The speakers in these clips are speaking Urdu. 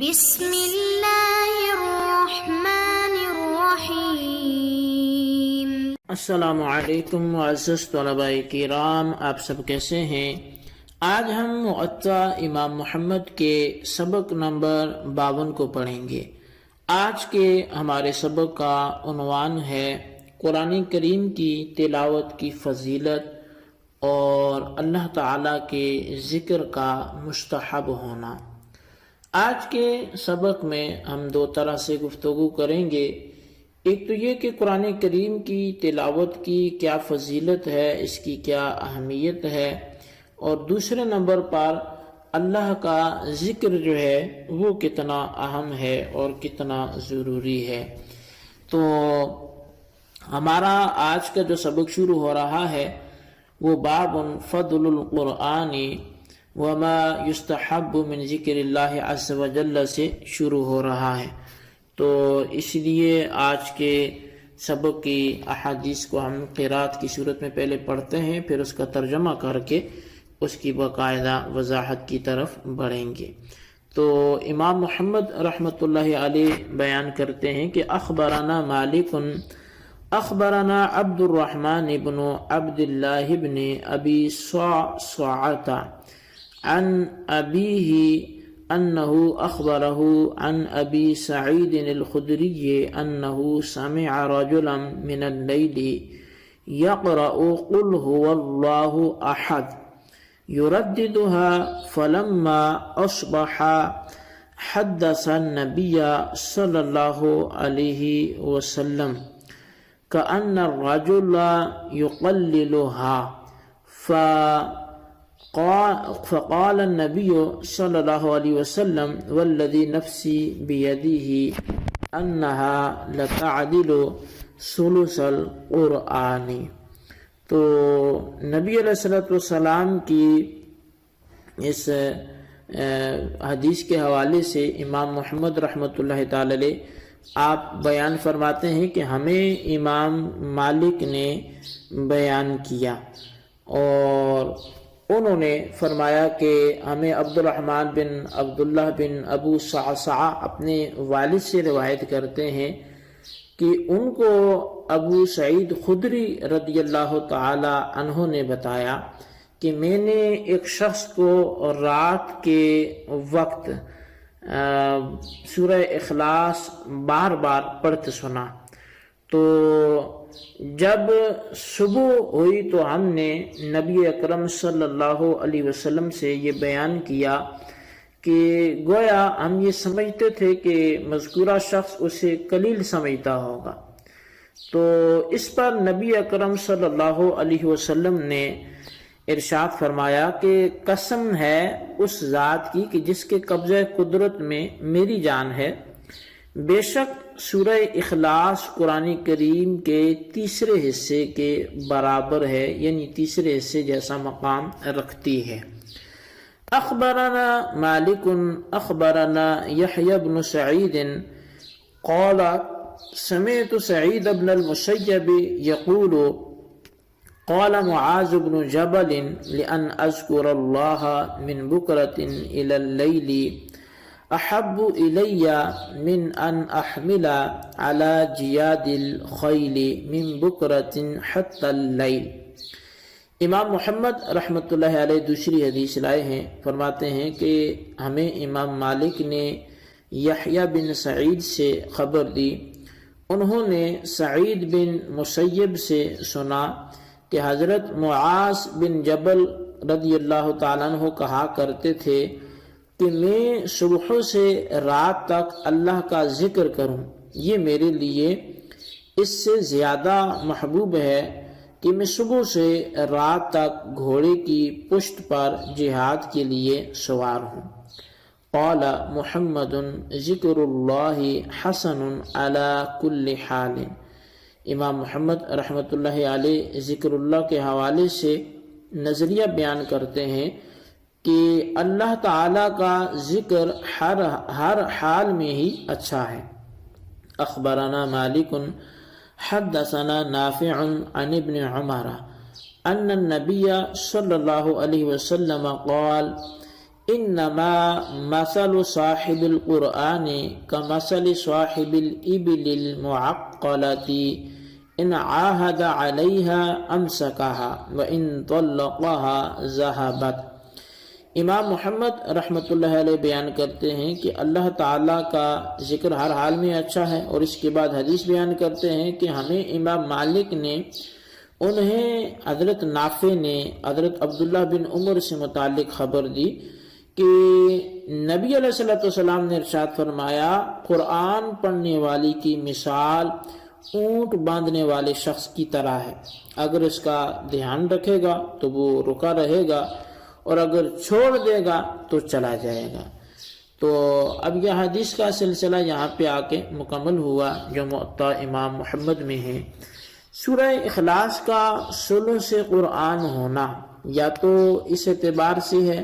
بسم اللہ الرحمن الرحیم۔ السلام علیکم معزز طلباء کرام، آپ سب کیسے ہیں؟ آج ہم معطا امام محمد کے سبق نمبر 52 کو پڑھیں گے۔ آج کے ہمارے سبق کا عنوان ہے قرآن کریم کی تلاوت کی فضیلت اور اللہ تعالیٰ کے ذکر کا مستحب ہونا۔ آج کے سبق میں ہم دو طرح سے گفتگو کریں گے۔ ایک تو یہ کہ قرآن کریم کی تلاوت کی کیا فضیلت ہے، اس کی کیا اہمیت ہے، اور دوسرے نمبر پر اللہ کا ذکر جو ہے وہ کتنا اہم ہے اور کتنا ضروری ہے۔ تو ہمارا آج کا جو سبق شروع ہو رہا ہے وہ باب فضل القرآن وما یستحب من ذکر اللہ عز وجل سے شروع ہو رہا ہے۔ تو اس لیے آج کے سبق کی احادیث کو ہم قرات کی صورت میں پہلے پڑھتے ہیں، پھر اس کا ترجمہ کر کے اس کی باقاعدہ وضاحت کی طرف بڑھیں گے۔ تو امام محمد رحمۃ اللہ علیہ بیان کرتے ہیں کہ اخبرنا مالک اخبرنا عبد الرحمن بن عبد اللہ بن ابی صعصعۃ عن ابیہ انہ اخبرہ عن ابی سعید الخدری انہ سمع رجلا من اللیل یقرأ قل هو اللہ احد يرددها فلما أصبح حدث النبي صلى الله عليه وسلم كأن الرجل يقللها فقال النبي صلى الله عليه وسلم والذي نفسي بيده أنها لتعدل ثلث القرآن۔ تو نبی علیہ السلام کی اس حدیث کے حوالے سے امام محمد رحمۃ اللہ تعالی علیہ آپ بیان فرماتے ہیں کہ ہمیں امام مالک نے بیان کیا اور انہوں نے فرمایا کہ ہمیں عبد الرحمن بن عبداللہ بن ابو صعصعہ اپنے والد سے روایت کرتے ہیں کہ ان کو ابو سعید خدری رضی اللہ تعالی عنہ نے بتایا کہ میں نے ایک شخص کو رات کے وقت سورہ اخلاص بار بار پڑھتے سنا۔ تو جب صبح ہوئی تو ہم نے نبی اکرم صلی اللہ علیہ وسلم سے یہ بیان کیا کہ گویا ہم یہ سمجھتے تھے کہ مذکورہ شخص اسے قلیل سمجھتا ہوگا۔ تو اس پر نبی اکرم صلی اللہ علیہ وسلم نے ارشاد فرمایا کہ قسم ہے اس ذات کی کہ جس کے قبضہ قدرت میں میری جان ہے، بے شک سورہ اخلاص قرآن کریم کے تیسرے حصے کے برابر ہے، یعنی تیسرے حصے جیسا مقام رکھتی ہے۔ اخبرنا مالک اخبرنا یحیی بن سعید قال سمعت سعید بن المسیب یقول قال معاذ بن جبل لأن اذکر اللہ من بکرة الى اللیل احب الی من ان احمل على جیاد الخیل من بکرة حتى اللیل۔ امام محمد رحمۃ اللہ علیہ دوسری حدیث لائے ہیں، فرماتے ہیں کہ ہمیں امام مالک نے یحییٰ بن سعید سے خبر دی، انہوں نے سعید بن مسیب سے سنا کہ حضرت معاذ بن جبل رضی اللہ تعالیٰ عنہ کہا کرتے تھے کہ میں صبح سے رات تک اللہ کا ذکر کروں، یہ میرے لیے اس سے زیادہ محبوب ہے کہ میں صبح سے رات تک گھوڑے کی پشت پر جہاد کے لیے سوار ہوں۔ قال محمد ذکر اللہ حسن علی کل حال۔ امام محمد رحمۃ اللہ علیہ ذکر اللہ کے حوالے سے نظریہ بیان کرتے ہیں کہ اللہ تعالیٰ کا ذکر ہر حال میں ہی اچھا ہے۔ اخبرنا مالک حدثنا نافع عن ابن عمر ان النبی صلی اللہ علیہ وسلم قال انما مثل صاحب القرآن كمثل صاحب الإبل المعقلة ان عاهد عليها امسكها وان طلقها ذهبت۔ امام محمد رحمۃ اللہ علیہ بیان کرتے ہیں کہ اللہ تعالیٰ کا ذکر ہر حال میں اچھا ہے، اور اس کے بعد حدیث بیان کرتے ہیں کہ ہمیں امام مالک نے انہیں حضرت نافع نے حضرت عبداللہ بن عمر سے متعلق خبر دی کہ نبی علیہ الصلوۃ والسلام نے ارشاد فرمایا، قرآن پڑھنے والی کی مثال اونٹ باندھنے والے شخص کی طرح ہے، اگر اس کا دھیان رکھے گا تو وہ رکا رہے گا، اور اگر چھوڑ دے گا تو چلا جائے گا۔ تو اب یہ حدیث کا سلسلہ یہاں پہ آ کے مکمل ہوا جو موطا امام محمد میں ہے۔ سورہ اخلاص کا ثلث قرآن ہونا یا تو اس اعتبار سے ہے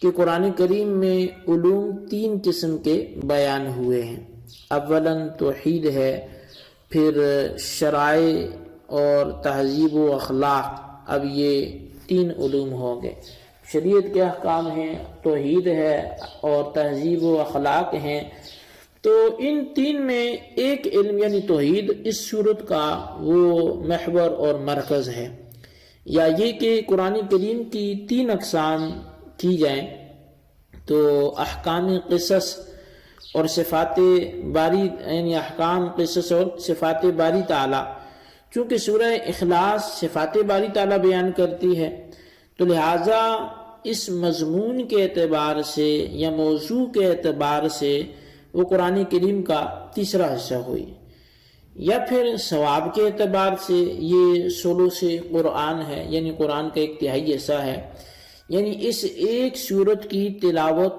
کہ قرآن کریم میں علوم 3 قسم کے بیان ہوئے ہیں، اولاً توحید ہے، پھر شرائع اور تہذیب و اخلاق، اب یہ 3 علوم ہوں گے۔ شریعت کے احکام ہیں، توحید ہے اور تہذیب و اخلاق ہیں۔ تو ان 3 میں ایک علم یعنی توحید اس صورت کا وہ محور اور مرکز ہے، یا یہ کہ قرآن کریم کی 3 اقسام کی جائیں تو احکام قصص اور صفات باری، یعنی احکام قصص اور صفات باری تعالیٰ، چونکہ سورہ اخلاص صفات باری تعالیٰ بیان کرتی ہے تو لہٰذا اس مضمون کے اعتبار سے یا موضوع کے اعتبار سے وہ قرآن کریم کا تیسرا حصہ ہوئی، یا پھر ثواب کے اعتبار سے یہ ثلث قرآن ہے، یعنی قرآن کا 1/3 حصہ ہے، یعنی اس ایک سورت کی تلاوت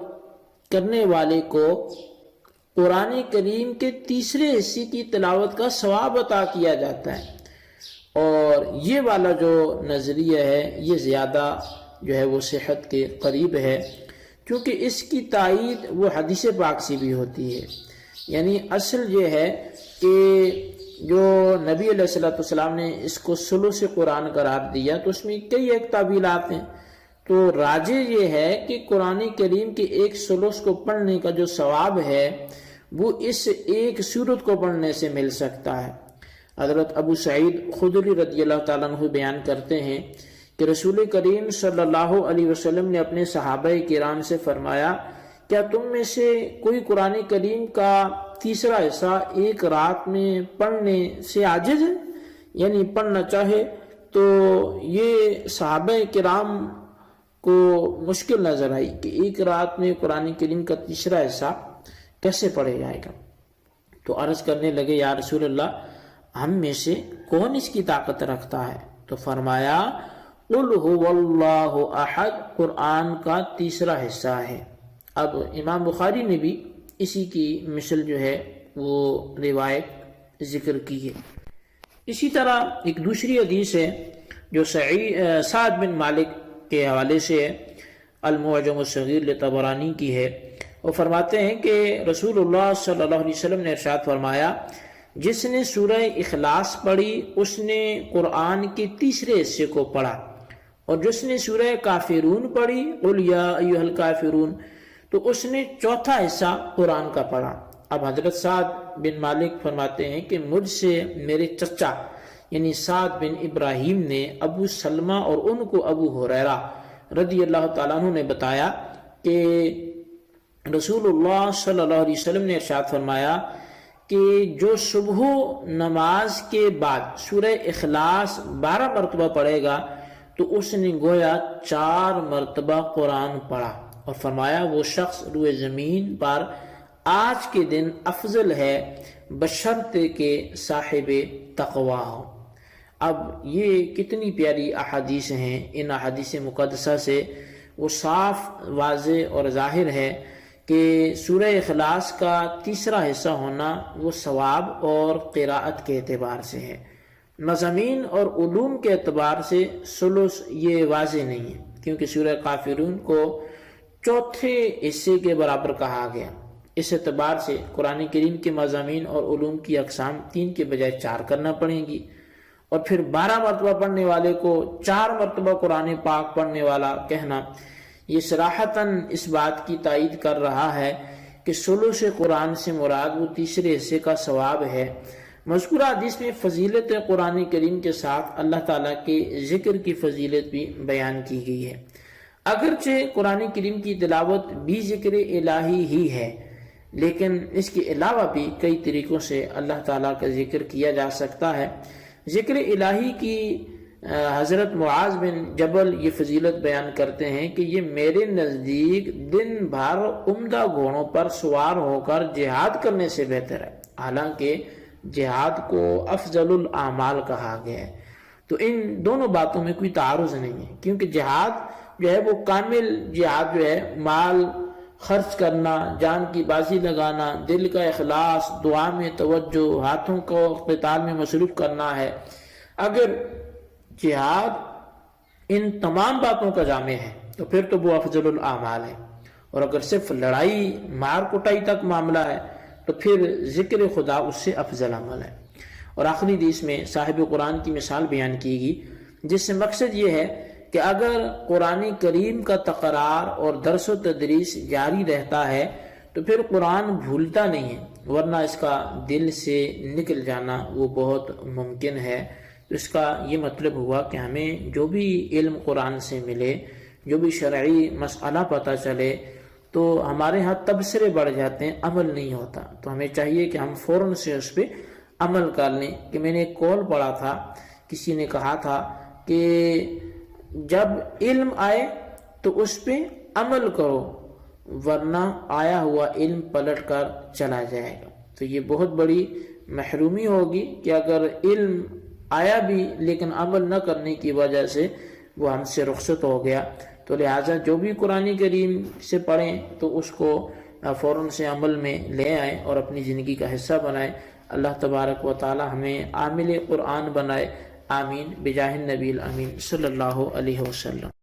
کرنے والے کو قرآن کریم کے تیسرے حصے کی تلاوت کا ثواب عطا کیا جاتا ہے۔ اور یہ والا جو نظریہ ہے یہ زیادہ جو ہے وہ صحت کے قریب ہے، کیونکہ اس کی تائید وہ حدیث پاک سے بھی ہوتی ہے۔ یعنی اصل یہ ہے کہ جو نبی علیہ الصلوۃ والسلام نے اس کو ثلث قرآن قرار دیا تو اس میں کئی ایک تعویلات ہیں، تو راجح یہ ہے کہ قرآن کریم کے ایک ثلث کو پڑھنے کا جو ثواب ہے وہ اس ایک سورت کو پڑھنے سے مل سکتا ہے۔ حضرت ابو سعید خدری رضی اللہ تعالیٰ عنہ بیان کرتے ہیں کہ رسول کریم صلی اللہ علیہ وسلم نے اپنے صحابہ کرام سے فرمایا، کیا تم میں سے کوئی قرآن کریم کا تیسرا حصہ ایک رات میں پڑھنے سے عاجز ہے؟ یعنی پڑھنا چاہے تو یہ صحابہ کرام کو مشکل نظر آئی کہ ایک رات میں قرآن کریم کا تیسرا حصہ کیسے پڑھے جائے گا، تو عرض کرنے لگے، یا رسول اللہ، ہم میں سے کون اس کی طاقت رکھتا ہے؟ تو فرمایا، قل هو اللہ احد قرآن کا تیسرا حصہ ہے۔ اب امام بخاری نے بھی اسی کی مثل جو ہے وہ روایت ذکر کی ہے۔ اسی طرح ایک دوسری حدیث ہے جو سعد بن مالک کے حوالے سے ہے، المعجم الصغیر لطبرانی کی ہے۔ وہ فرماتے ہیں کہ رسول اللہ صلی اللہ علیہ وسلم نے ارشاد فرمایا، جس نے سورہ اخلاص پڑھی اس نے قرآن کے تیسرے حصے کو پڑھا، اور جس نے سورہ کافرون پڑھی قل یا ایھا الکافرون تو اس نے چوتھا حصہ قرآن کا پڑھا۔ اب حضرت سعد بن مالک فرماتے ہیں کہ مجھ سے میرے چچا یعنی سعد بن ابراہیم نے ابو سلمہ اور ان کو ابو ہریرہ رضی اللہ تعالیٰ عنہ نے بتایا کہ رسول اللہ صلی اللہ علیہ وسلم نے ارشاد فرمایا کہ جو صبح نماز کے بعد سورہ اخلاص 12 مرتبہ پڑھے گا تو اس نے گویا 4 مرتبہ قرآن پڑھا، اور فرمایا وہ شخص روئے زمین پر آج کے دن افضل ہے بشرطے کے صاحب تقوی ہو۔ اب یہ کتنی پیاری احادیث ہیں، ان احادیث مقدسہ سے وہ صاف واضح اور ظاہر ہے کہ سورہ اخلاص کا تیسرا حصہ ہونا وہ ثواب اور قراءت کے اعتبار سے ہے، مضامین اور علوم کے اعتبار سے ثلث یہ واضح نہیں ہے، کیونکہ سورہ کافرون کو چوتھے حصے کے برابر کہا گیا۔ اس اعتبار سے قرآن کریم کے مضامین اور علوم کی اقسام 3 کے بجائے 4 کرنا پڑیں گی، اور پھر 12 مرتبہ پڑھنے والے کو 4 مرتبہ قرآن پاک پڑھنے والا کہنا، یہ صراحتاً اس بات کی تائید کر رہا ہے کہ ثلث قرآن سے مراد وہ تیسرے حصے کا ثواب ہے۔ مذکورہ حدیث میں فضیلت قرآن کریم کے ساتھ اللہ تعالیٰ کے ذکر کی فضیلت بھی بیان کی گئی ہے۔ اگرچہ قرآن کریم کی تلاوت بھی ذکر الہی ہی ہے، لیکن اس کے علاوہ بھی کئی طریقوں سے اللہ تعالیٰ کا ذکر کیا جا سکتا ہے۔ ذکر الہی کی حضرت معاذ بن جبل یہ فضیلت بیان کرتے ہیں کہ یہ میرے نزدیک دن بھر عمدہ گھوڑوں پر سوار ہو کر جہاد کرنے سے بہتر ہے، حالانکہ جہاد کو افضل الاعمال کہا گیا ہے۔ تو ان دونوں باتوں میں کوئی تعارض نہیں ہے، کیونکہ جہاد جو ہے وہ کامل جہاد جو ہے مال خرچ کرنا، جان کی بازی لگانا، دل کا اخلاص، دعا میں توجہ، ہاتھوں کو قتال میں مصروف کرنا ہے۔ اگر جہاد ان تمام باتوں کا جامع ہے تو پھر تو وہ افضل الاعمال ہے، اور اگر صرف لڑائی مار کٹائی تک معاملہ ہے تو پھر ذکر خدا اس سے افضل عمل ہے۔ اور آخری حدیث میں صاحب قرآن کی مثال بیان کی گئی، جس سے مقصد یہ ہے کہ اگر قرآن کریم کا تقرار اور درس و تدریس جاری رہتا ہے تو پھر قرآن بھولتا نہیں ہے، ورنہ اس کا دل سے نکل جانا وہ بہت ممکن ہے۔ تو اس کا یہ مطلب ہوا کہ ہمیں جو بھی علم قرآن سے ملے، جو بھی شرعی مسئلہ پتہ چلے، تو ہمارے ہاں تبصرے بڑھ جاتے ہیں، عمل نہیں ہوتا۔ تو ہمیں چاہیے کہ ہم فوراً سے اس پہ عمل کر لیں۔ کہ میں نے ایک قول پڑھا تھا، کسی نے کہا تھا کہ جب علم آئے تو اس پہ عمل کرو، ورنہ آیا ہوا علم پلٹ کر چلا جائے گا۔ تو یہ بہت بڑی محرومی ہوگی کہ اگر علم آیا بھی لیکن عمل نہ کرنے کی وجہ سے وہ ہم سے رخصت ہو گیا۔ تو لہٰذا جو بھی قرآن کریم سے پڑھیں تو اس کو فوراً سے عمل میں لے آئیں اور اپنی زندگی کا حصہ بنائیں۔ اللہ تبارک و تعالی ہمیں عامل قرآن بنائے، آمین، بجاہ النبی الامین صلی اللہ علیہ وسلم۔